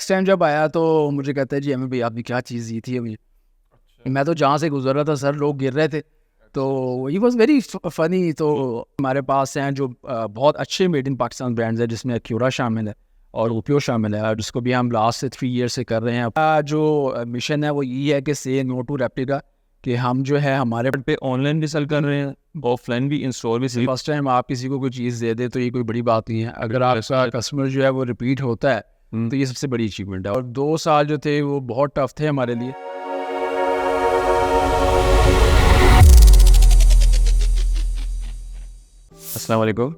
First time जब आया तो मुझे कहता है जी अहमद भाई आपने क्या चीज़ दी थी अभी। मैं तो जहाँ से गुजर रहा था सर लोग गिर रहे थे, तो ही वॉज़ वेरी फ़नी। तो हमारे पास हैं जो बहुत अच्छे मेड इन पाकिस्तान ब्रांड्स हैं, जिसमें एक्यूरा शामिल है और ओपियो शामिल है, जिसको भी हम लास्ट से 3 ईयर से कर रहे हैं। जो मिशन है वो यही है कि से नो टू रेप्लिका, कि हम जो है हमारे पे ऑनलाइन भी सेल कर रहे हैं, ऑफलाइन भी, इन स्टोर भी। फर्स्ट टाइम आप किसी को कोई चीज़ दे दे तो ये कोई बड़ी बात नहीं है। अगर आपका कस्टमर जो है वो रिपीट होता है तो ये सबसे बड़ी अचीवमेंट है। और 2 साल जो थे वो बहुत टफ थे हमारे लिए। अस्सलाम वालेकुम,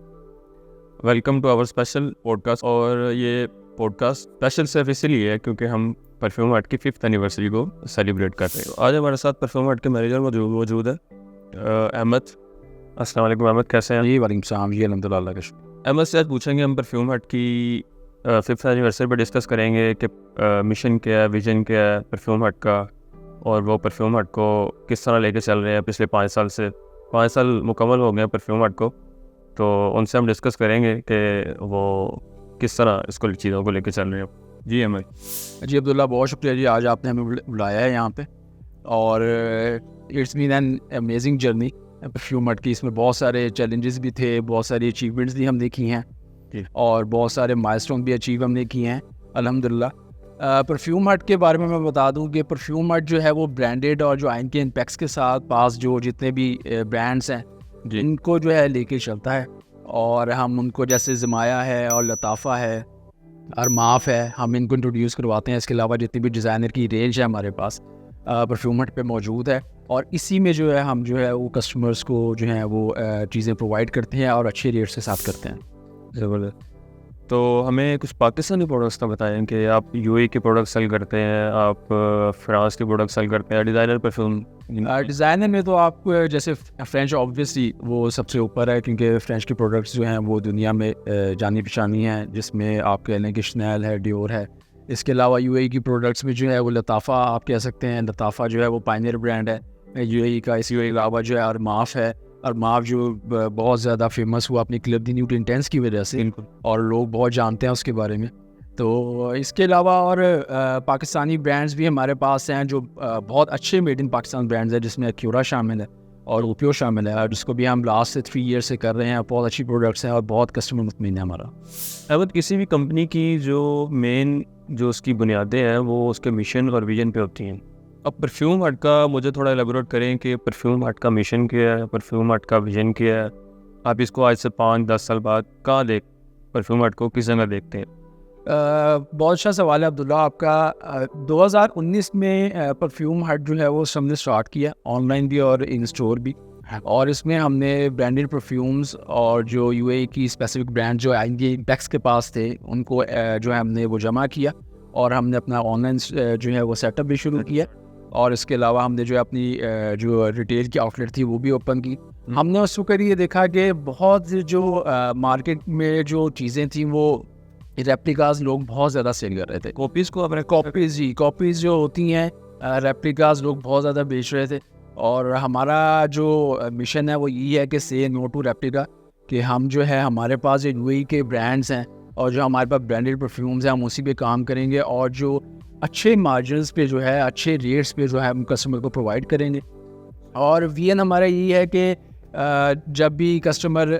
welcome to our special podcast. और ये पॉडकास्ट स्पेशल सिर्फ इसलिए है क्योंकि हम परफ्यूम आर्ट की 5th एनिवर्सरी को सेलिब्रेट कर रहे हैं। आज हमारे साथ परफ्यूम आर्ट के मैनेजर मौजूद है, अहमद। अस्सलाम वालेकुम अहमद, कैसे हैं? जी वालेकुम सलाम जी, अल्हम्दुलिल्लाह का शुक्र। अहमद से आज पूछेंगे हम परफ्यूम आर्ट की 5th एनिवर्सरी पर डिस्कस करेंगे कि मिशन क्या है, विजन क्या है परफ्यूम आर्ट का, और वो परफ्यूम आर्ट को किस तरह लेके चल रहे हैं पिछले 5 साल से। 5 साल मुकम्मल हो गए परफ्यूम आर्ट को, तो उनसे हम डिस्कस करेंगे कि वो किस तरह इसको चीज़ों को लेके चल रहे हैं। जी अहमद। जी अब्दुल्ला, बहुत शुक्रिया जी, आज आपने हमें बुलाया है यहाँ पे। और it's been an amazing journey perfume art की। इसमें बहुत सारे चैलेंजेस भी थे, बहुत सारी अचीवमेंट्स भी हमने की हैं और बहुत सारे माइलस्टोन भी अचीव हमने किए हैं अल्हम्दुलिल्लाह। परफ्यूम आर्ट के बारे में मैं बता दूं कि परफ्यूम आर्ट जो है वो ब्रांडेड और जो आइन के इम्पैक्ट्स के साथ पास जो जितने भी ब्रांड्स हैं इनको जो है लेके चलता है। और हम उनको जैसे ज़माया है और लताफ़ा है और माफ़ है, हम इनको इंट्रोड्यूस करवाते हैं। इसके अलावा जितनी भी डिज़ाइनर की रेंज है हमारे पास परफ्यूम आर्ट पे मौजूद है, और इसी में जो है हम जो है वो कस्टमर्स को जो है वो चीज़ें प्रोवाइड करते हैं और अच्छे रेट्स के साथ करते हैं। ज़बरदस्त। तो हमें कुछ पाकिस्तानी प्रोडक्ट्स का बताएं कि आप यूएई के प्रोडक्ट सेल करते हैं, आप फ्रांस के प्रोडक्ट सेल करते हैं, डिज़ाइनर परफ्यूम। डिज़ाइनर में तो आप जैसे फ्रेंच ऑब्वियसली वो सबसे ऊपर है, क्योंकि फ्रेंच के प्रोडक्ट्स जो हैं वो दुनिया में जानी पहचानी हैं, जिसमें आप कह लें कि शनेल है, डियोर है। इसके अलावा यूएई की प्रोडक्ट्स में जो है वो लताफ़ा आप कह सकते हैं। लताफ़ा जो है वो पायनियर ब्रांड है यूएई का। इसके अलावा जो है अरमाफ है, अरमाफ जो बहुत ज़्यादा फेमस हुआ अपनी क्लब दी न्यूट इंटेंस की वजह से, और लोग बहुत जानते हैं उसके बारे में। तो इसके अलावा और पाकिस्तानी ब्रांड्स भी हमारे पास हैं जो बहुत अच्छे मेड इन पाकिस्तान ब्रांड्स हैं, जिसमें एक्यूरा शामिल है और ओपियो शामिल है, जिसको भी हम लास्ट से 3 ईयर से कर रहे हैं। बहुत अच्छी प्रोडक्ट्स हैं और बहुत कस्टमर मुतमिन है हमारा। अहमद, किसी भी कंपनी की जो मेन जो उसकी बुनियादें हैं वो उसके मिशन और विजन पे होती हैं। अब परफ्यूम आर्ट का मुझे थोड़ा एलेबोरेट करें कि परफ्यूम आर्ट का मिशन क्या है, परफ्यूम आर्ट का विजन क्या है। आप इसको आज से 5-10 साल बाद कहाँ परफ्यूम आर्ट को किस जगह देखते हैं? बहुत अच्छा सवाल है अब्दुल्ला आपका। 2019 में परफ्यूम हट जो है वो हमने स्टार्ट किया, ऑनलाइन भी और इन स्टोर भी। और इसमें हमने ब्रांडेड परफ्यूम्स और जो यूएई की स्पेसिफिक ब्रांड जो आएंगे इम्पैक्ट्स के पास थे उनको जो है हमने वो जमा किया, और हमने अपना ऑनलाइन जो है वो सेटअप भी शुरू किया। और इसके अलावा हमने जो है अपनी जो रिटेल की आउटलेट थी वो भी ओपन की। हमने उस वक्त ये देखा कि बहुत जो मार्केट में जो चीज़ें थी वो रेप्लिकाज लोग बहुत ज़्यादा सेल कर रहे थे। कॉपीज़ को अपने कॉपीज़ जो होती हैं रेप्लिकाज लोग बहुत ज़्यादा बेच रहे थे। और हमारा जो मिशन है वो यही है कि से नो टू रेप्लिका, कि हम जो है हमारे पास जो यूएई के ब्रांड्स हैं और जो हमारे पास ब्रांडेड परफ्यूम्स हैं हम उसी पे काम करेंगे, और जो अच्छे मार्जिन्स पे जो है अच्छे रेट्स पे जो है हम कस्टमर को प्रोवाइड करेंगे। और वीएन हमारा यही है कि जब भी कस्टमर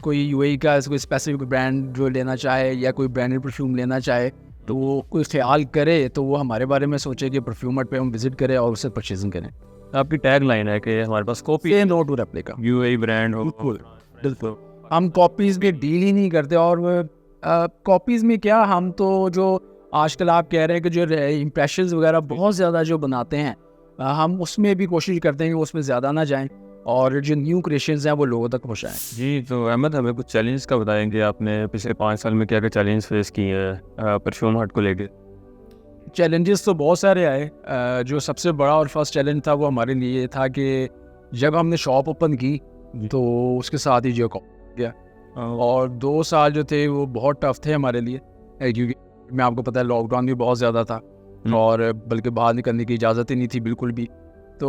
कोई यूएई का कोई स्पेसिफिक ब्रांड जो लेना चाहे या कोई ब्रांडेड परफ्यूम लेना चाहे तो वो कोई ख्याल करे तो वो हमारे बारे में सोचे कि परफ्यूम आर्ट पे हम विजिट करें और उससे परचेजिंग करें। आपकी टैग लाइन है कि हमारे पास copy no to replica, UAE brand हो। बिल्कुल हम कॉपीज़ में डील ही नहीं करते। और कॉपीज़ में क्या, हम तो जो आजकल आप कह रहे हैं कि जो इम्प्रेशंस वगैरह बहुत ज़्यादा जो बनाते हैं हम उसमें भी कोशिश करते हैं कि उसमें ज़्यादा ना जाएं और जो न्यू क्रिएशंस हैं वो लोगों तक पहुँचाएं। जी, तो अहमद हमें कुछ चैलेंज का बताएंगे, आपने पिछले 5 साल में क्या क्या चैलेंज फेस किए हैं परफ्यूम आर्ट को लेके? चैलेंजेस तो बहुत सारे आए। जो सबसे बड़ा और फर्स्ट चैलेंज था वो हमारे लिए था कि जब हमने शॉप ओपन की तो उसके साथ ही जो गया, और 2 साल जो थे वो बहुत टफ थे हमारे लिए, क्योंकि मैं आपको पता है लॉकडाउन भी बहुत ज़्यादा था और बल्कि बाहर निकलने की इजाज़त ही नहीं थी बिल्कुल भी। तो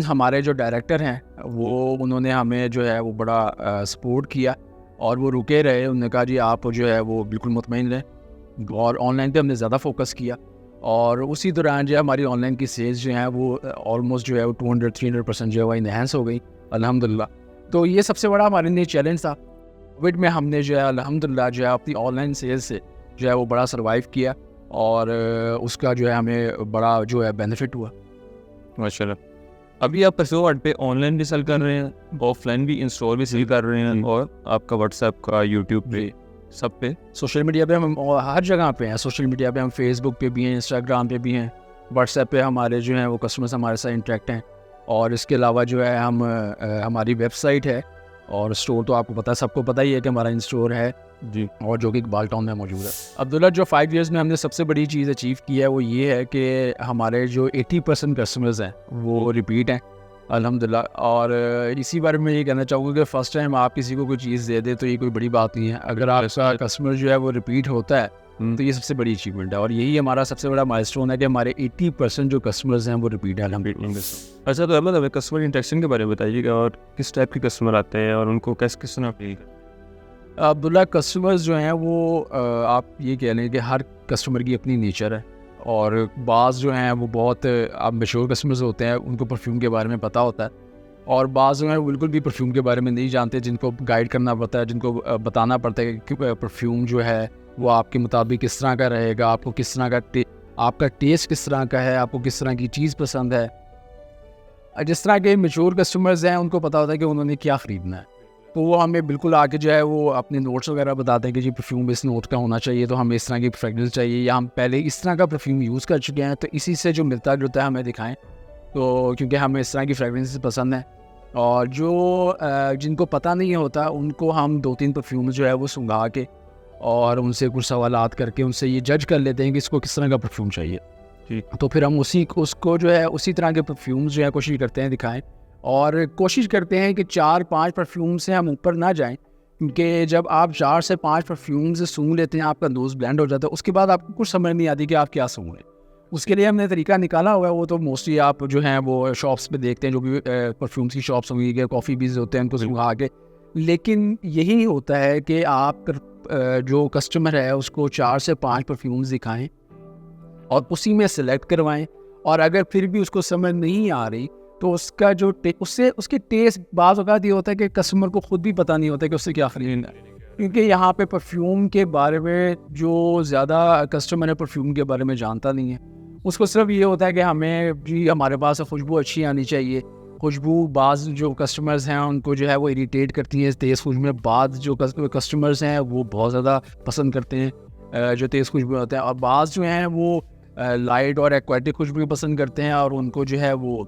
हमारे जो डायरेक्टर हैं वो उन्होंने हमें जो है वो बड़ा सपोर्ट किया और वो रुके रहे। उन्होंने कहा जी आप जो है वो बिल्कुल मुतमईन रहें, और ऑनलाइन पे हमने ज़्यादा फोकस किया, और उसी दौरान जो है हमारी ऑनलाइन की सेल्स जो हैं वो ऑलमोस्ट जो है वो 200-300% जो है वो इन्हेंस हो गई अल्हम्दुलिल्लाह। तो ये सबसे बड़ा हमारे लिए चैलेंज था। कोविड में हमने जो है अल्हम्दुलिल्लाह जो है अपनी ऑनलाइन सेल्स से जो है वो बड़ा सर्वाइव किया, और उसका जो है हमें बड़ा जो है बेनिफिट हुआ। माशाल्लाह। अभी आप परफ्यूम हट पे ऑनलाइन भी सेल कर रहे हैं, ऑफलाइन भी इन स्टोर भी सेल कर रहे हैं, और आपका व्हाट्सएप का, यूट्यूब पे, सब पे? सोशल मीडिया पे हम हर जगह पे हैं। सोशल मीडिया पे हम फेसबुक पे भी हैं, इंस्टाग्राम पे भी हैं, व्हाट्सएप पे हमारे जो हैं वो कस्टमर्स हमारे साथ इंटरेक्ट हैं, और इसके अलावा जो है हम हमारी वेबसाइट है, और स्टोर तो आपको पता है, सबको पता ही है कि हमारा इन स्टोर है जी, और जो कि इकबाल टाउन में मौजूद है। अब्दुल्ला, जो 5 इयर्स में हमने सबसे बड़ी चीज़ अचीव की है वो ये है कि हमारे जो 80% कस्टमर्स हैं वो रिपीट हैं अल्हम्दुलिल्लाह। और इसी बारे में ये कहना चाहूँगा कि फ़र्स्ट टाइम आप किसी को कोई चीज़ दे दें तो ये कोई बड़ी बात नहीं है। अगर आपका कस्टमर जो है वो रिपीट होता है तो ये सबसे बड़ी अचीवमेंट है, और यही हमारा सबसे बड़ा माइलस्टोन है कि हमारे 80% जो कस्टमर्स हैं वो रिपीट है अल्हम्दुलिल्लाह। अच्छा, तो अहमद, हमें कस्टमर इंटरेक्शन के बारे में बताइएगा, और किस टाइप के कस्टमर आते हैं और उनको किस तरह अपील करते हैं? अब्दुल्ला, कस्टमर्स जो हैं वो आप ये कह लें कि हर कस्टमर की अपनी नेचर है, और बाज़ जो हैं वो बहुत आप मशहूर कस्टमर्स होते हैं, उनको परफ्यूम के बारे में पता होता है, और बाज़ जो हैं वो बिल्कुल भी परफ्यूम के बारे में नहीं जानते, जिनको गाइड करना पड़ता है, जिनको बताना पड़ता है कि परफ्यूम जो है वो आपके मुताबिक किस तरह का रहेगा, आपको किस तरह का आपका टेस्ट किस तरह का है, आपको किस तरह की चीज़ पसंद है। जिस तरह के मशहूर कस्टमर्स हैं उनको पता होता है कि उन्होंने क्या ख़रीदना है, तो वो हमें बिल्कुल आके जो है वो अपने नोट्स वगैरह बताते हैं कि जी परफ्यूम इस नोट का होना चाहिए, तो हमें इस तरह की फ्रेगरेंस चाहिए, या हम पहले इस तरह का परफ्यूम यूज़ कर चुके हैं तो इसी से जो मिलता जुलता है हमें दिखाएं, तो क्योंकि हमें इस तरह की फ्रेगरेंस पसंद है। और जो जिनको पता नहीं होता उनको हम 2-3 परफ्यूम जो है वो सुंघा के और उनसे कुछ सवालात करके उनसे ये जज कर लेते हैं कि इसको किस तरह का परफ्यूम चाहिए। जी। तो फिर हम उसको जो है उसी तरह के परफ्यूम्स जो है कोशिश करते हैं दिखाएं, और कोशिश करते हैं कि 4-5 परफ्यूम से हम ऊपर ना जाएं, क्योंकि जब आप 4 से 5 परफ्यूम से सूंघ लेते हैं, आपका नोज़ ब्लेंड हो जाता है, उसके बाद आपको कुछ समझ नहीं आती कि आप क्या सूंघ रहे हैं। उसके लिए हमने तरीका निकाला हुआ है, वो तो मोस्टली आप जो हैं वो शॉप्स पे देखते हैं, जो भी परफ्यूम्स की शॉप्स होंगी, कॉफ़ी बीज होते हैं, उनको सूंघा के। लेकिन यही होता है कि आप जो कस्टमर है उसको 4 से 5 परफ्यूम्स दिखाएं और उसी में सेलेक्ट करवाएं, और अगर फिर भी उसको समझ नहीं आ रही तो उसका जो उसके टेस्ट बाज़ औक़ात ये होता है कि कस्टमर को ख़ुद भी पता नहीं होता कि उससे क्या ख़रीदना है, क्योंकि यहाँ पे परफ्यूम के बारे में जो ज़्यादा कस्टमर है परफ्यूम के बारे में जानता नहीं है। उसको सिर्फ ये होता है कि हमें जी हमारे पास खुशबू अच्छी आनी चाहिए। खुशबू बाज़ जो कस्टमर्स हैं उनको जो है वो इरिटेट करती है तेज़ खुशबू में, बाज़ जो कस्टमर्स हैं वो बहुत ज़्यादा पसंद करते हैं जो तेज़ खुशबू होते हैं, और बाज़ जो हैं वो लाइट और एक्वाटिक खुशबू पसंद करते हैं, और उनको जो है वो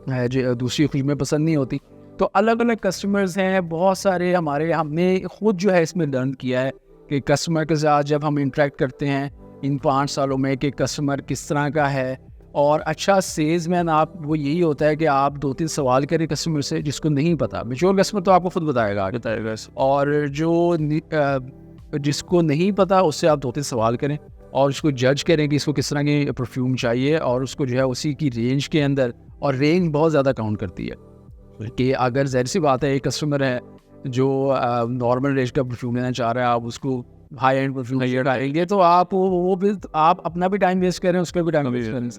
जो दूसरी खुशबुएं पसंद नहीं होती। तो अलग अलग कस्टमर्स हैं बहुत सारे हमारे, हमने खुद जो है इसमें लर्न किया है कि कस्टमर के साथ जब हम इंटरेक्ट करते हैं इन 5 सालों में कि कस्टमर किस तरह का है। और अच्छा सेल्समैन आप वो यही होता है कि आप 2-3 सवाल करें कस्टमर से जिसको नहीं पता। मैच्योर कस्टमर तो आपको खुद बताएगा, और जो जिसको नहीं पता उससे आप 2-3 सवाल करें और उसको जज करें कि इसको किस तरह की परफ्यूम चाहिए, और उसको जो है उसी की रेंज के अंदर, और रेंज बहुत ज़्यादा काउंट करती है कि अगर ज़ाहिर सी बात है एक कस्टमर है जो नॉर्मल रेंज का परफ्यूम लेना चाह रहा है, आप उसको हाई एंड परफ्यूम लगाएंगे तो आप वो भी आप अपना भी टाइम वेस्ट करें, उसका भी टाइम वेस्ट करें।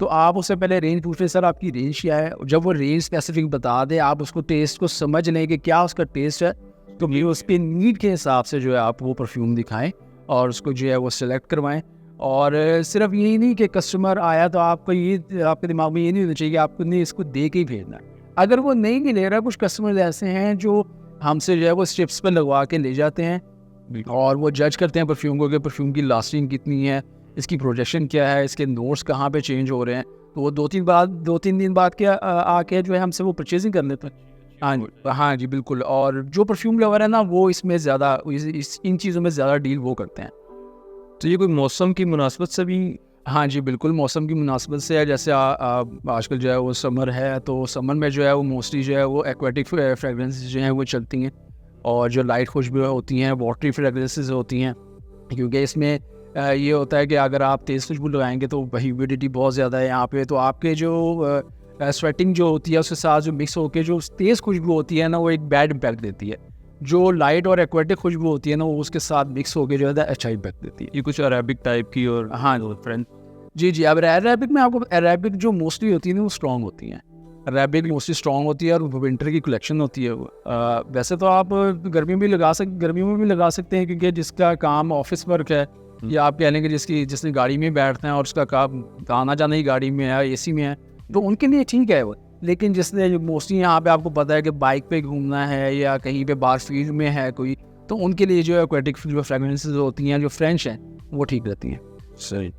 तो आप उससे पहले रेंज पूछ लें, सर आपकी रेंज क्या है। जब वो रेंज स्पेसिफिक बता दे, आप उसको टेस्ट को समझ लें कि क्या उसका टेस्ट है, तो फिर उसके नीड के हिसाब से जो है आप वो परफ्यूम दिखाएं और उसको जो है वो सिलेक्ट करवाएं। और सिर्फ यही नहीं कि कस्टमर आया तो आपको ये आपके दिमाग में ये नहीं होना चाहिए कि आपको नहीं इसको दे के ही भेजना है। अगर वो नहीं भी ले रहा, कुछ कस्टमर ऐसे हैं जो हमसे जो है वो स्ट्रिप्स पर लगवा के ले जाते हैं और वो जज करते हैं परफ्यूम को कि परफ्यूम की लास्टिंग कितनी है, इसकी प्रोजेक्शन क्या है, इसके नोट्स कहाँ पे चेंज हो रहे हैं। तो वो 2-3 दिन बाद के आके जो है हमसे वो परचेजिंग कर लेते हैं। हाँ जी बिल्कुल। और जो परफ्यूम लवर है ना वो इसमें ज़्यादा इन चीज़ों में ज़्यादा डील वो करते हैं। तो ये कोई मौसम की मुनासबत से भी? हाँ जी बिल्कुल, मौसम की मुनासबत से है। जैसे आजकल जो है वो समर है, तो समर में जो है वो मोस्टली जो है वो एक्वाटिक फ्रेगरेंसेस जो हैं वो चलती हैं, और जो लाइट खुशबू होती हैं वाटरी फ्रेगरेंसेस होती हैं, क्योंकि इसमें ये होता है कि अगर आप तेज़ खुशबू लगाएंगे तो ह्यूमिडिटी बहुत ज़्यादा है यहाँ पे, तो आपके जो स्वेटिंग जो होती है उसके साथ जो मिक्स होकर जो तेज़ खुशबू होती है ना वो एक बैड इम्पैक्ट देती है। जो लाइट और एक्वेटिक खुशबू होती है ना, वो उसके साथ मिक्स होकर जो है अच्छा इम्पैक्ट देती है। ये कुछ अरेबिक टाइप की और हाँ फ्रेंच। जी, अब अरेबिक में आपको अरेबिक जो मोस्टली होती है ना वो स्ट्रॉन्ग होती हैं। अरेबिक मोस्टली स्ट्रॉन्ग होती है और विंटर की कलेक्शन होती है वो। वैसे तो आप गर्मी में भी लगा सकते हैं, क्योंकि जिसका काम ऑफिस वर्क है या आप कह लेंगे जिसने गाड़ी में बैठना है और उसका काम आना जाना ही गाड़ी में है, एसी में है, तो उनके लिए ठीक है वो। लेकिन जिसने मोस्टली यहाँ पे आपको पता है कि बाइक पे घूमना है या कहीं पे बाहर फील्ड में है कोई, तो उनके लिए जो एक्वेटिक जो फ्रेगरेंसेस होती हैं जो फ्रेंच हैं वो ठीक रहती हैं। सही।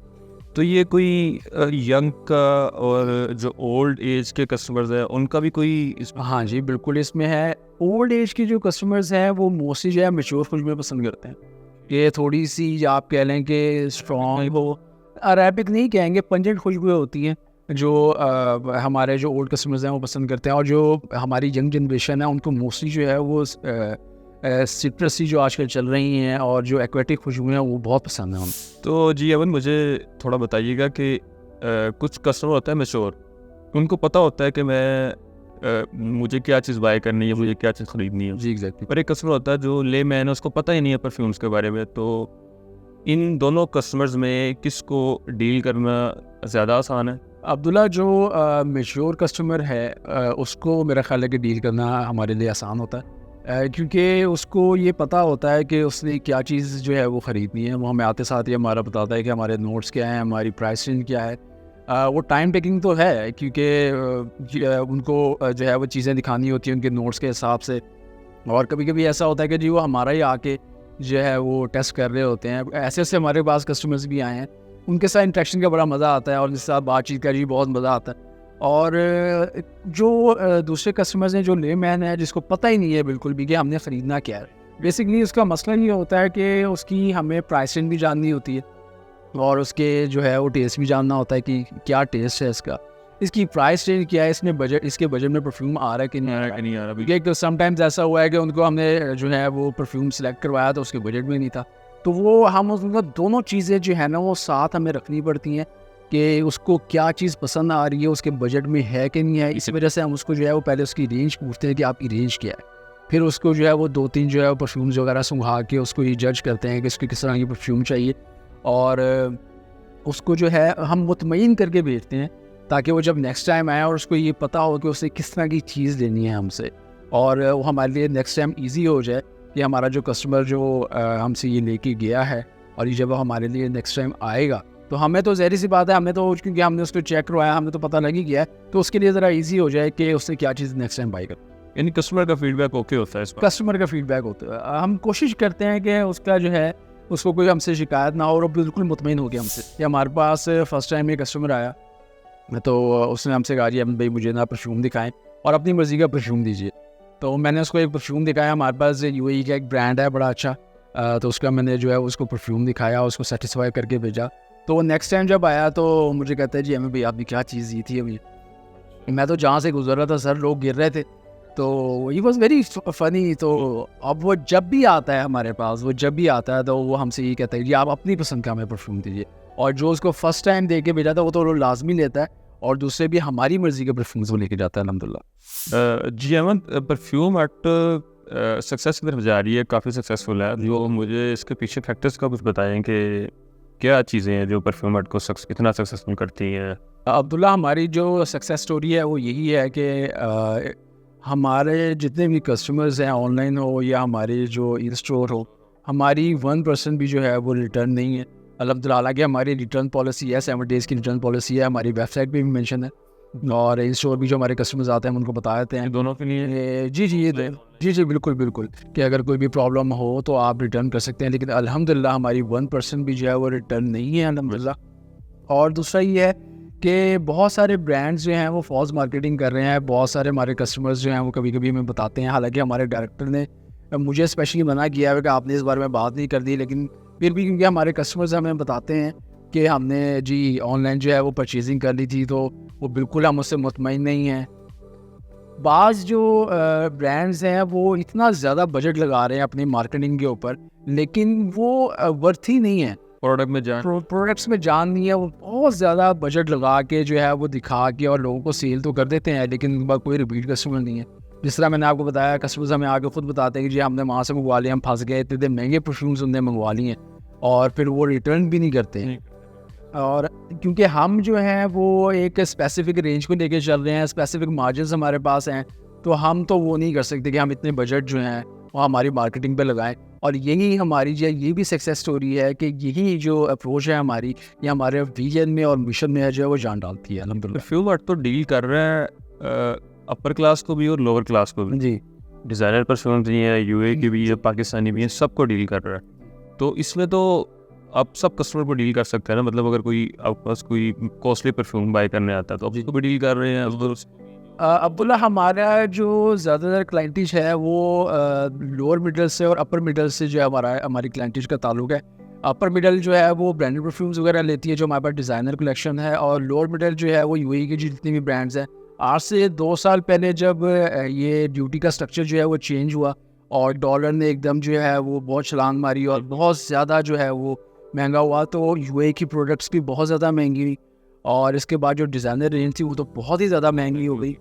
तो ये कोई यंग का और जो ओल्ड एज के कस्टमर्स हैं उनका भी कोई हाँ जी, बिल्कुल इसमें है। ओल्ड एज के जो कस्टमर्स हैं वो मोस्टली जो है मैच्योर खुशबुएं पसंद करते हैं, कि थोड़ी सी आप कह लें कि स्ट्रॉन्ग हो, अरेबिक नहीं कहेंगे, पंजेंट खुशबुएं होती हैं जो हमारे जो ओल्ड कस्टमर्स हैं वो पसंद करते हैं। और जो हमारी यंग जनरेशन है उनको मोस्टली जो है वो सिट्रसी जो आजकल चल रही हैं और जो एक्वेटिक खुशबुएं हैं वो बहुत पसंद है उनको। तो जी अमन, मुझे थोड़ा बताइएगा कि कुछ कस्टमर होता है मैच्योर, उनको पता होता है कि मुझे क्या चीज़ बाय करनी है, मुझे क्या चीज़ ख़रीदनी है। जी एग्जैक्टली। पर एक कस्टमर होता है जो ले मैन है, उसको पता ही नहीं है परफ्यूम्स के बारे में। तो इन दोनों कस्टमर्स में किसको डील करना ज़्यादा आसान है? अब्दुल्ला, जो मैच्योर कस्टमर है उसको मेरा ख्याल है कि डील करना हमारे लिए आसान होता है, क्योंकि उसको ये पता होता है कि उसने क्या चीज़ जो है वो ख़रीदनी है। वो हमें आते साथ ही हमारा बताता है कि हमारे नोट्स क्या हैं, हमारी प्राइस रेंज क्या है। वो टाइम टेकिंग तो है, क्योंकि उनको जो है वो चीज़ें दिखानी होती हैं उनके नोट्स के हिसाब से। और कभी कभी ऐसा होता है कि जी वो हमारा ही आके जो है वो टेस्ट कर रहे होते हैं। ऐसे ऐसे हमारे पास कस्टमर्स भी आए हैं, उनके साथ इंटरेक्शन का बड़ा मज़ा आता है और उनके साथ बातचीत का जी बहुत मज़ा आता है। और जो दूसरे कस्टमर्स हैं, जो लेमैन है जिसको पता ही नहीं है बिल्कुल भी कि हमने ख़रीदना क्या है, बेसिकली उसका मसला ये होता है कि उसकी हमें प्राइस रेंज भी जाननी होती है और उसके जो है वो टेस्ट भी जानना होता है कि क्या टेस्ट है इसका, इसकी प्राइस रेंज क्या है, इसके बजट में परफ्यूम आ रहा है कि नहीं आ रहा। क्योंकि समटाइम्स ऐसा हुआ है कि उनको हमने जो है वो परफ्यूम सेलेक्ट करवाया तो उसके बजट में नहीं था, तो वो हम उसका दोनों चीज़ें जो है ना वो साथ हमें रखनी पड़ती हैं कि उसको क्या चीज़ पसंद आ रही है, उसके बजट में है कि नहीं है। इस वजह से हम उसको जो है वो पहले उसकी रेंज पूछते हैं कि आपकी रेंज क्या है, फिर उसको जो है वो 2-3 जो है परफ्यूम्स वगैरह सुंघा के उसको ये जज करते हैं कि इसको किस तरह की परफ्यूम चाहिए, और उसको जो है हम मुतमईन करके भेजते हैं ताकि वो जब नेक्स्ट टाइम आए और उसको ये पता हो कि उसे किस तरह की चीज़ लेनी है हमसे, और वो हमारे लिए नेक्स्ट टाइम ईजी हो जाए कि हमारा जो कस्टमर जो हमसे ये लेके गया है और ये जब वो हमारे लिए नेक्स्ट टाइम आएगा तो हमें तो ज़ाहिर सी बात है, हमें तो क्योंकि हमने उसको चेक करवाया, हमें तो पता लग ही गया है, तो उसके लिए ज़रा इजी हो जाए कि उससे क्या चीज़ नेक्स्ट टाइम बाई कर। यानी कस्टमर का फीडबैक ओके होता है इस पर? कस्टमर का फीडबैक होता है, हम कोशिश करते हैं कि उसका जो है उसको कोई हमसे शिकायत ना हो और बिल्कुल मुतमईन हो गया हमसे। कि हमारे पास फ़र्स्ट टाइम एक कस्टमर आया तो उसने हमसे कहा जी अमन भाई मुझे ना परफ्यूम दिखाएं और अपनी मर्ज़ी का परफ्यूम दीजिए। तो मैंने उसको एक परफ्यूम दिखाया, हमारे पास यूएई का एक ब्रांड है बड़ा अच्छा, तो उसका मैंने जो है उसको परफ्यूम दिखाया, उसको सेटिस्फाई करके भेजा। तो वो नेक्स्ट टाइम जब आया तो मुझे कहता है जी अमन भाई आपने क्या चीज़ दी थी अभी? मैं तो जहाँ से गुजर रहा था सर लोग गिर रहे थे, तो ही वॉज वेरी फ़नी। तो अब वो जब भी आता है हमारे पास, वो जब भी आता है तो वो हमसे ये कहता है जी आप अपनी पसंद का हमें परफ्यूम दीजिए, और जो उसको फर्स्ट टाइम दे के भेजा था वो तो वो लाजमी लेता है, और दूसरे भी हमारी मर्ज़ी के परफ्यूम्स वो लेके जाता है अल्हम्दुलिल्लाह। जी अमन, परफ्यूम हट सक्सेस की तरफ जा रही है, काफ़ी सक्सेसफुल है। जो मुझे इसके पीछे फैक्टर्स का कुछ बताएं कि क्या चीज़ें हैं जो परफ्यूम हट को इतना सक्सेसफुल करती हैं? अब्दुल्ला, हमारी जो सक्सेस स्टोरी है वो यही है कि हमारे जितने भी कस्टमर्स हैं, ऑनलाइन हो या हमारे जो इन स्टोर हो, हमारी 1% भी जो है वो रिटर्न नहीं है अल्हम्दुलिल्लाह। हालांकि हमारी रिटर्न पॉलिसी है, 7 डेज़ की रिटर्न पॉलिसी है, हमारी वेबसाइट पे भी मेंशन है, और इन स्टोर भी जो हमारे कस्टमर्स आते हैं हम उनको बता देते हैं दोनों के लिए। जी बिल्कुल कि अगर कोई भी प्रॉब्लम हो तो आप रिटर्न कर सकते हैं, लेकिन अल्हम्दुलिल्लाह हमारी 1% भी जो है वो रिटर्न नहीं है अल्हम्दुलिल्लाह। और दूसरा ये है कि बहुत सारे ब्रांड्स जो हैं वो फॉल्स मार्केटिंग कर रहे हैं, बहुत सारे हमारे कस्टमर्स जो हैं वो कभी कभी हमें बताते हैं। हालांकि हमारे डायरेक्टर ने मुझे स्पेशली मना किया है कि आपने इस बारे में बात नहीं कर दी, लेकिन फिर भी क्योंकि हमारे कस्टमर्स हमें बताते हैं कि हमने जी ऑनलाइन जो है वो परचेजिंग कर ली थी, तो वो बिल्कुल हम उससे मुतमईन नहीं हैं। बाज़ जो ब्रांड्स हैं वो इतना ज़्यादा बजट लगा रहे हैं अपनी मार्केटिंग के ऊपर, लेकिन वो वर्थ ही नहीं है। प्रोडक्ट्स में जान नहीं है, वो बहुत ज़्यादा बजट लगा के जो है वो दिखा के और लोगों को सेल तो कर देते हैं, लेकिन उनका कोई रिपीट कस्टमर नहीं है। जिस तरह मैंने आपको बताया, कस्टमर्स हमें आके खुद बताते हैं कि जी हमने वहाँ से मंगवा लिया, हम फंस गए, इतने महंगे परफ्यूम्स उनने मंगवा लिए हैं और फिर वो रिटर्न भी नहीं करते हैं। और क्योंकि हम जो हैं वो एक स्पेसिफिक रेंज को लेके चल रहे हैं, स्पेसिफिक मार्जिन्स हमारे पास हैं, तो हम तो वो नहीं कर सकते कि हम इतने बजट जो हैं वो हमारी मार्केटिंग पे लगाएं। और यही हमारी जो ये भी सक्सेस स्टोरी है कि यही जो अप्रोच है हमारी, ये हमारे विजन में और मिशन में है जो है वो जान डालती है अल्हम्दुलिल्लाह। परफ्यूम हट तो डील कर रहा है अपर क्लास को भी और लोअर क्लास को भी। जी डिज़ाइनर परफ्यूम्स भी हैं, यूए की भी है, पाकिस्तानी भी हैं, सबको डील कर रहा है। तो इसमें तो आप सब कस्टमर को डील कर सकते हैं ना, मतलब अगर कोई आपके पास कोई कॉस्टली परफ्यूम बाय करने आता है तो आप उसको भी डील कर रहे हैं। अब्दुल्ला, हमारा जो ज़्यादातर क्लाइंटेज है वो लोअर मिडल से और अपर मिडल से जो है हमारी क्लाइंटेज का ताल्लुक है। अपर मिडल जो है वो ब्रांडेड परफ्यूम्स वगैरह लेती है जो हमारे पास डिज़ाइनर कलेक्शन है, और लोअर मिडल जो है वो यूएई की जितनी भी ब्रांड्स हैं। आज से 2 साल पहले जब ये ड्यूटी का स्ट्रक्चर जो है वो चेंज हुआ और डॉलर ने एकदम जो है वो बहुत छलांग मारी और बहुत ज़्यादा जो है वो महंगा हुआ, तो यूएई की प्रोडक्ट्स भी बहुत ज़्यादा महंगी हुई और इसके बाद जो डिज़ाइनर रेंज थी वो तो बहुत ही ज़्यादा महंगी हो गई।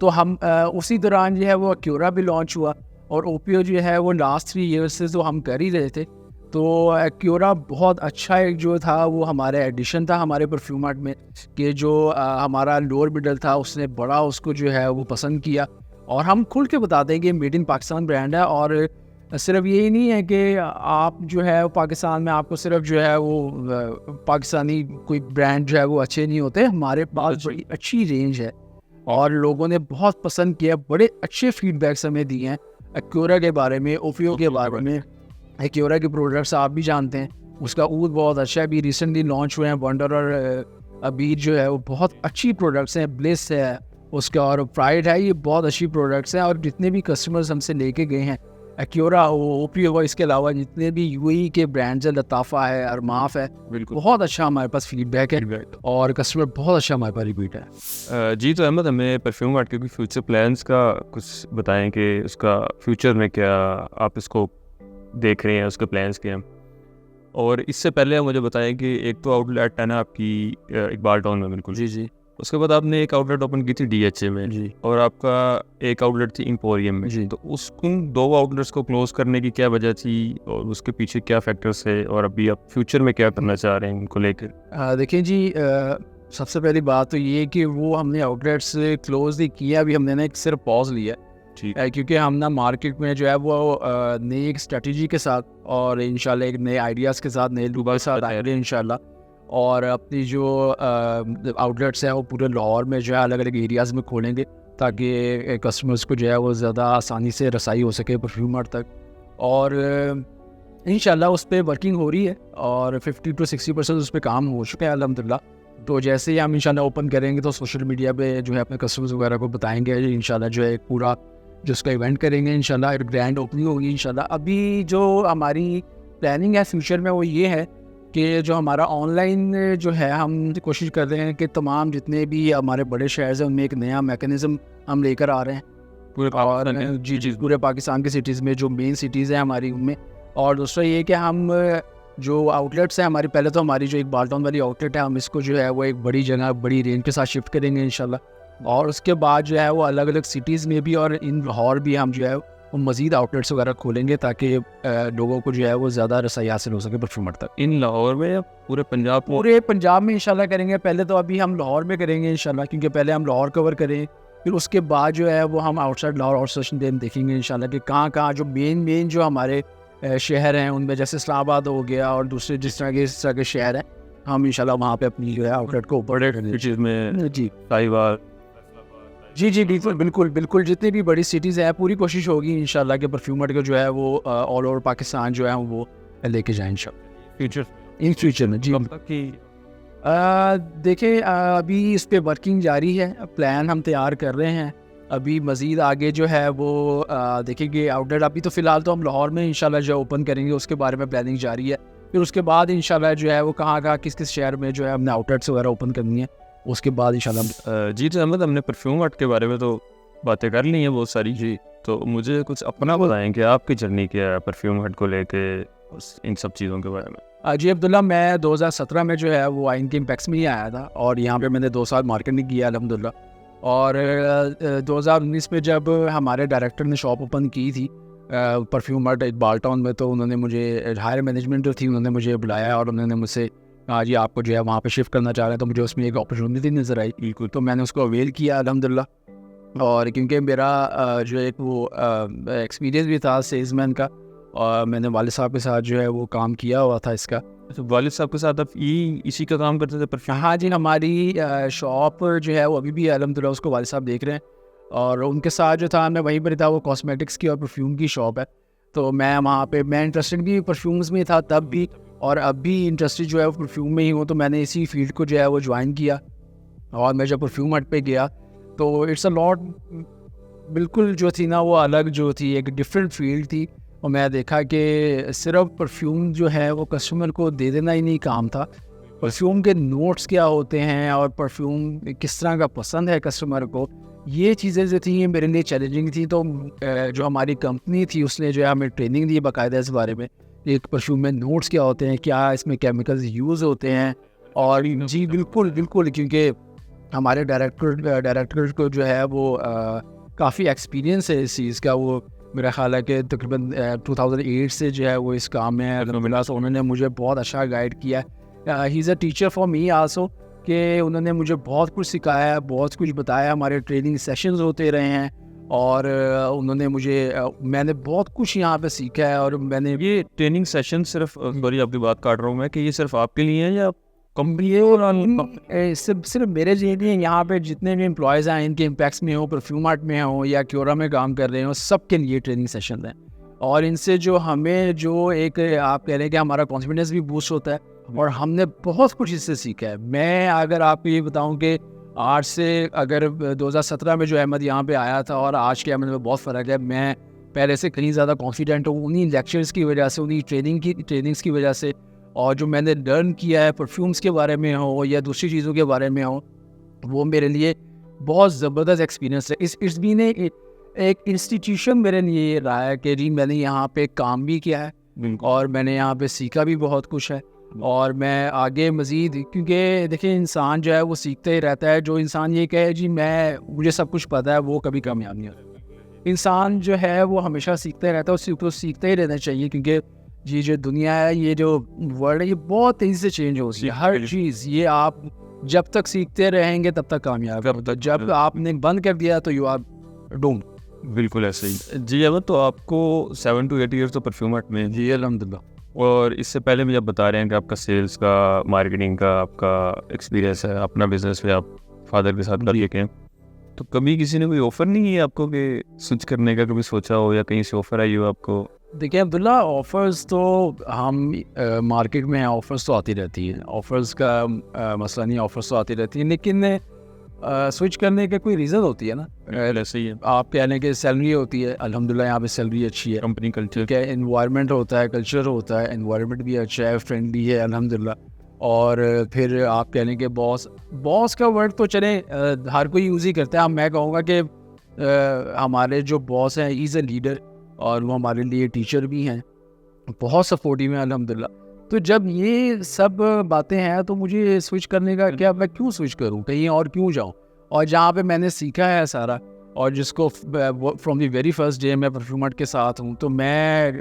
तो हम उसी दौरान जो है वो एक्यूरा भी लॉन्च हुआ और ओपीओ जो है वो लास्ट 3 ईयर्स से तो हम कर ही रहे थे। तो एक्यूरा बहुत अच्छा एक जो था वो हमारा एडिशन था हमारे परफ्यूम आर्ट में, कि जो हमारा लोअर मिडल था उसने बड़ा उसको जो है वो पसंद किया। और हम खुल के बताते हैं कि मेड इन पाकिस्तान ब्रांड है, और सिर्फ यही नहीं है कि आप जो है वो पाकिस्तान में आपको सिर्फ जो है वो पाकिस्तानी कोई ब्रांड जो है वो अच्छे नहीं होते, हमारे पास बड़ी अच्छी रेंज है और लोगों ने बहुत पसंद किया, बड़े अच्छे फीडबैक्स हमें दिए हैं एक्यूरा के बारे में, ओफियो के बारे में। एक्यूरा के प्रोडक्ट्स आप भी जानते हैं, उसका ऊद बहुत अच्छा है, अभी रिसेंटली लॉन्च हुए हैं वंडर और अबीर जो है वो बहुत अच्छी प्रोडक्ट्स हैं, ब्लिस है उसका और प्राइड है, ये बहुत अच्छी प्रोडक्ट्स हैं। और जितने भी कस्टमर्स हमसे लेके गए हैं एक्यूरा हो, ओपीओ हो, इसके अलावा जितने भी यूएई के ब्रांड्स हैं, लताफ़ा है, अरमाफ है, बिल्कुल बहुत अच्छा हमारे पास फीडबैक है और कस्टमर बहुत अच्छा हमारे पास रिपीट है। जी। तो अहमद, हमें परफ्यूम आर्ट के फ्यूचर प्लान्स का कुछ बताएं कि उसका फ्यूचर में क्या आप इसको देख रहे हैं, उसके प्लान्स क्या हैं। और इससे पहले मुझे बताएं कि एक तो आउटलेट है ना आपकी इकबाल टाउन में, बिल्कुल जी जी उसके बाद आपने एक आउटलेट ओपन की थी डीएचए में जी और आपका एक आउटलेट थी एम्पोरियम में जी। तो उन 2 आउटलेट्स को क्लोज करने की क्या वजह थी और उसके पीछे क्या फैक्टर्स है और अभी आप फ्यूचर में क्या करना चाह रहे हैं उनको लेकर? देखिए जी, सबसे पहली बात तो ये कि वो हमने आउटलेट्स क्लोज नहीं किया, अभी हमने ना एक सिर्फ पॉज लिया ठीक क्योंकि हम ना मार्केट में जो है वो नई एक स्ट्रेटजी के साथ और इंशाल्लाह एक नए आइडियाज़ के साथ, नए लुक के साथ आएंगे इंशाल्लाह। और अपनी जो आउटलेट्स हैं वो पूरे लाहौर में जो है अलग अलग एरियाज़ में खोलेंगे ताकि कस्टमर्स को जो है वो ज़्यादा आसानी से रसाई हो सके परफ्यूम आर्ट तक। और इंशाल्लाह उस पर वर्किंग हो रही है और 50 to 60% उस पर काम हो चुका है अल्हम्दुलिल्लाह। तो जैसे ही हम इंशाल्लाह ओपन करेंगे तो सोशल मीडिया पे जो है अपने कस्टमर्स वगैरह को बताएंगे, इंशाल्लाह जो है पूरा जो उसका इवेंट करेंगे, इंशाल्लाह एक ग्रैंड ओपनिंग होगी इंशाल्लाह। अभी जो हमारी प्लानिंग है फ्यूचर में वो ये है कि जो हमारा ऑनलाइन जो है हम कोशिश कर रहे हैं कि तमाम जितने भी हमारे बड़े शहर हैं उनमें एक नया मैकेनिज़्म हम लेकर आ रहे हैं पूरे और जी पूरे पाकिस्तान की सिटीज़ में जो मेन सिटीज़ हैं हमारी उनमें। और दूसरा ये कि हम जो आउटलेट्स हैं हमारी, पहले तो हमारी जो एक इकबाल टाउन वाली आउटलेट है हम इसको जो है वो एक बड़ी जगह बड़ी रेंज के साथ शिफ्ट करेंगे इंशाल्लाह। और उसके बाद जो है वो अलग अलग सिटीज़ में भी और इन लाहौर भी हम जो है वो मज़ीद आउटलेट्स वगैरह खोलेंगे ताकि लोगों को जो है वो ज़्यादा रसाई हासिल हो सके परफ्यूम आर्ट तक। इन लाहौर में या पूरे पंजाब में? पूरे पंजाब में इंशाल्लाह करेंगे। पहले तो अभी हम लाहौर में करेंगे इंशाल्लाह, क्योंकि पहले हम लाहौर कवर करें, फिर उसके बाद जो है वो हम आउटसाइड लाहौर और सेशन डेम देखेंगे इंशाल्लाह कि कहाँ कहाँ जो मेन जो हमारे शहर हैं उनमें, जैसे इस्लामाबाद हो गया और दूसरे जिस तरह के शहर हैं, हम इंशाल्लाह वहाँ पे अपनी जो है आउटलेट को ऊपर सिटीज़ में जी साहिवाल। जी बिल्कुल जितनी भी बड़ी सिटीज़ हैं पूरी कोशिश होगी इंशाल्लाह कि परफ्यूम आर्ट को जो है वो ऑल ओवर पाकिस्तान जो है वो लेके जाएँ इंशाल्लाह फ्यूचर इन फ्यूचर में। जी कि देखिए, अभी इस पे वर्किंग जारी है, प्लान हम तैयार कर रहे हैं। अभी मज़ीद आगे जो है वो देखेंगे आउटलेट। अभी तो फ़िलहाल तो हम लाहौर में इंशाल्लाह जो ओपन करेंगे उसके बारे में प्लानिंग जारी है। फिर उसके बाद इंशाल्लाह जो है वो कहाँ किस शहर में जो है हमने आउटलेट्स वगैरह ओपन करनी है, उसके बाद इंशाल्लाह। जी तो अहमद, हमने परफ्यूम आर्ट के बारे में तो बातें कर ली हैं बहुत सारी जी, तो मुझे कुछ अपना बताएं कि आपकी जर्नी क्या है परफ्यूम आर्ट को लेके, इन सब चीज़ों के बारे में। जी अब्दुल्ला, मैं 2017 में जो है वो आइन के इम्पैक्स में ही आया था और यहाँ पे मैंने 2 साल मार्केटिंग किया अल्हम्दुलिल्लाह। और 2019 में जब हमारे डायरेक्टर ने शॉप ओपन की थी परफ्यूम हट बाल टाउन में, तो उन्होंने मुझे हायर मैनेजमेंट जो थी उन्होंने मुझे बुलाया और उन्होंने मुझसे कहा जी आपको जो है वहाँ पे शिफ्ट करना चाह रहे हैं। तो मुझे उसमें एक अपॉर्चुनिटी नज़र आई, बिल्कुल, तो मैंने उसको अवेल किया अल्हम्दुलिल्लाह। और क्योंकि मेरा जो एक वो एक्सपीरियंस भी था सेल्समैन का, और मैंने वालिद साहब के साथ जो है वो काम किया हुआ था इसका। अच्छा, वालिद साहब के साथ आप इसी का काम करते थे परफ्यूम? हाँ जी, हमारी शॉप जो है वो अभी भी अल्हम्दुलिल्लाह उसको वालिद साहब देख रहे हैं, और उनके साथ जो था मैं वहीं पर था, वो कॉस्मेटिक्स की और परफ्यूम की शॉप है। तो मैं वहाँ पे मैं इंटरेस्टेड भी परफ्यूम्स में था तब भी, और अब भी इंटरेस्टेड जो है वो परफ्यूम में ही हूँ। तो मैंने इसी फील्ड को जो है वो ज्वाइन किया, और मैं जब परफ्यूम हट पे गया तो इट्स अ लॉट, बिल्कुल जो थी ना वो अलग जो थी, एक डिफरेंट फील्ड थी। और मैं देखा कि सिर्फ परफ्यूम जो है वो कस्टमर को दे देना ही नहीं काम था, परफ्यूम के नोट्स क्या होते हैं और परफ्यूम किस तरह का पसंद है कस्टमर को, ये चीज़ें जो थी ये मेरे लिए चैलेंजिंग थी। तो जो हमारी कंपनी थी उसने जो है हमें ट्रेनिंग दी बाकायदा इस बारे में, एक परफ्यूम में नोट्स क्या होते हैं, क्या इसमें केमिकल्स यूज़ होते हैं। और जी बिल्कुल बिल्कुल, क्योंकि हमारे डायरेक्टर को जो है वो काफ़ी एक्सपीरियंस है इस चीज़ का। वो मेरा ख्याल है कि तकरीबन 2008 से जो है वो इस काम में मिला, तो उन्होंने मुझे बहुत अच्छा गाइड किया। He is a teacher for me also, कि उन्होंने मुझे बहुत कुछ सिखाया, बहुत कुछ बताया, हमारे ट्रेनिंग सेशंस होते रहे हैं, और उन्होंने मुझे मैंने बहुत कुछ यहाँ पे सीखा है। और मैंने ये ट्रेनिंग सेशन सिर्फ, सॉरी आपकी बात काट रहा हूँ मैं, कि ये सिर्फ आपके लिए है या कंपनी सिर्फ मेरे लिए नहीं, यहाँ पे जितने भी एम्प्लॉयज़ हैं, इनके इम्पैक्ट्स में हो, परफ्यूम आर्ट में हो या क्योरा में काम कर रहे हो, सबके लिए ट्रेनिंग सेशन हैं। और इनसे जो हमें जो एक आप कह रहे हैं कि हमारा कॉन्फिडेंस भी बूस्ट होता है, और हमने बहुत कुछ इससे सीखा है। मैं अगर आपको ये बताऊं कि आज से अगर 2017 में जो अहमद यहाँ पे आया था और आज के अहमद में बहुत फ़र्क है। मैं पहले से कहीं ज़्यादा कॉन्फिडेंट हूँ उन्हीं लेक्चर्स की वजह से, उन्हीं ट्रेनिंग्स की वजह से, और जो मैंने लर्न किया है परफ्यूम्स के बारे में हो या दूसरी चीज़ों के बारे में हो, वो मेरे लिए बहुत ज़बरदस्त एक्सपीरियंस है। इस भी ने एक इंस्टीट्यूशन मेरे लिए रहा है कि जी मैंने यहाँ पे काम भी किया है और मैंने यहाँ पे सीखा भी बहुत कुछ है, और मैं आगे मज़ीद, क्योंकि देखिए इंसान जो है वो सीखते ही रहता है। जो इंसान ये कहे जी मुझे सब कुछ पता है, वो कभी कामयाब नहीं होता। इंसान जो है वो हमेशा सीखते रहता है, उसको सीखते ही रहना चाहिए, क्योंकि जी जो दुनिया है, ये जो वर्ल्ड है, ये बहुत तेज़ी से चेंज हो रही है हर चीज़। ये आप जब तक सीखते रहेंगे तब तक कामयाब है, जब आपने बंद कर दिया तो यू आर डूम्ड। बिल्कुल ऐसे ही। जी अहमद, तो आपको 7 to 8 ईयर्स तो परफ्यूम आर्ट में? जी अल्हम्दुलिल्लाह। और इससे पहले भी जब बता रहे हैं कि आपका सेल्स का, मार्केटिंग का आपका एक्सपीरियंस है, अपना बिजनेस भी आप फादर के साथ कर चुके हैं, तो कभी किसी ने कोई ऑफ़र नहीं किया आपको कि स्विच करने का, कभी सोचा हो या कहीं से ऑफ़र आई हो आपको? देखिए अब्दुल्ला, ऑफ़र्स तो हम मार्केट में ऑफ़र्स तो आती रहती हैं, ऑफ़र्स का मसला नहीं, ऑफ़र्स तो आती रहती हैं, लेकिन स्विच करने का कोई रीज़न होती है ना। ऐसे ही है, आप कह लें कि सैलरी होती है, अल्हम्दुलिल्लाह यहाँ पे सैलरी अच्छी है, कंपनी कल्चर, क्या एनवायरनमेंट होता है, कल्चर होता है, एनवायरनमेंट भी अच्छा है, फ्रेंडली है अल्हम्दुलिल्लाह। और फिर आप कह लें कि बॉस का वर्ड तो चले हर कोई यूज़ ही करता है। मैं कहूँगा कि हमारे जो बॉस हैं, ही इज़ अ लीडर, और वो हमारे लिए टीचर भी हैं, बहुत सपोर्टिव हैं अल्हम्दुलिल्लाह। तो जब ये सब बातें हैं तो मुझे स्विच करने का क्या, मैं क्यों स्विच करूं, कहीं और क्यों जाऊं, और जहाँ पे मैंने सीखा है सारा, और जिसको from the very first day मैं परफ्यूम आर्ट के साथ हूँ, तो मैं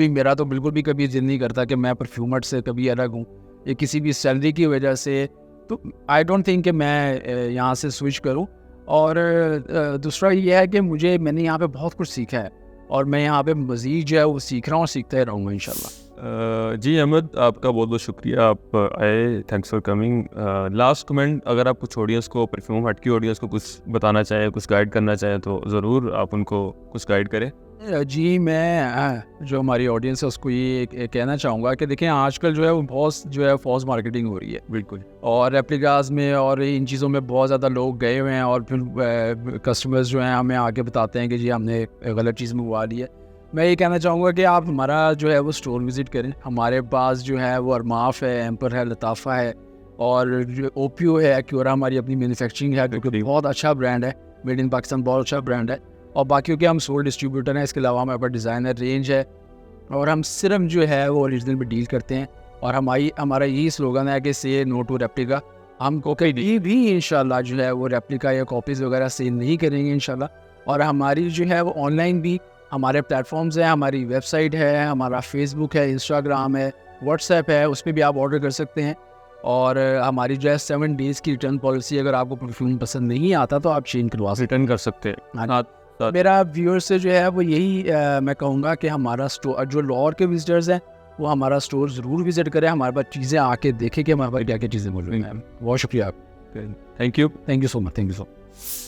मेरा तो बिल्कुल भी कभी दिल नहीं करता कि मैं परफ्यूम आर्ट से कभी अलग हूँ या किसी भी सैलरी की वजह से। तो आई डोंट थिंक कि मैं यहाँ से स्विच करूँ। और दूसरा ये है कि मैंने यहाँ पे बहुत कुछ सीखा है, और मैं यहाँ पे मज़ीद जो है वो सीख रहा हूँ और सीखता ही रहूँगा इंशाल्लाह। जी अहमद, आपका बहुत बहुत शुक्रिया, आप आए, thanks for coming. Last comment, अगर आप कुछ ऑडियंस को, परफ्यूम हट की ऑडियंस को कुछ बताना चाहें, कुछ गाइड करना चाहें, तो ज़रूर आप उनको कुछ गाइड करें। जी मैं जो हमारी ऑडियंस है उसको ये कहना चाहूँगा कि देखें, आजकल जो है वो बहुत जो है फॉल्स मार्केटिंग हो रही है, बिल्कुल, और रेप्लिकास में और इन चीज़ों में बहुत ज़्यादा लोग गए हुए हैं, और फिर कस्टमर्स जो हैं हमें आके बताते हैं कि जी हमने गलत चीज़ मंगवा ली है। मैं ये कहना चाहूँगा कि आप हमारा जो है वो स्टोर विज़िट करें। हमारे पास जो है वो अरमाफ है, एम्पर है, लताफ़ा है, और जो ओपियो है, क्योरा हमारी अपनी मैन्युफैक्चरिंग है, क्योंकि बहुत अच्छा ब्रांड है, मेड इन पाकिस्तान, बहुत अच्छा ब्रांड है। और बाकियों के हम सोल डिस्ट्रीब्यूटर हैं। इसके अलावा हमारे पास डिज़ाइनर रेंज है, और हम सिर्फ जो है वो ओरिजिनल में डील करते हैं। और हमारा यही स्लोगन है कि से नो टू रेप्लिका, हम कभी भी इंशाल्लाह जो है वो रेप्लिका या कॉपीज़ वगैरह सेल नहीं करेंगे इंशाल्लाह। और हमारी जो है वो ऑनलाइन भी हमारे प्लेटफॉर्म्स हैं, हमारी वेबसाइट है, हमारा फेसबुक है, इंस्टाग्राम है, व्हाट्सएप है, उसमें भी आप ऑर्डर कर सकते हैं। और हमारी जो है 7 डेज़ की रिटर्न पॉलिसी, अगर आपको परफ्यूम पसंद नहीं आता तो आप चेंज करवा सकते रिटर्न कर सकते हैं। हैं। साथ मेरा व्यूअर से जो है वो यही मैं कहूँगा कि हमारा स्टोर, जो लाहौर के विजिटर्स हैं वो हमारा स्टोर ज़रूर विज़िट करें, हमारे पास चीज़ें आके देखें कि हमारे पास क्या क्या चीज़ें मौजूद हैं। बहुत शुक्रिया। Thank you. Thank you so much.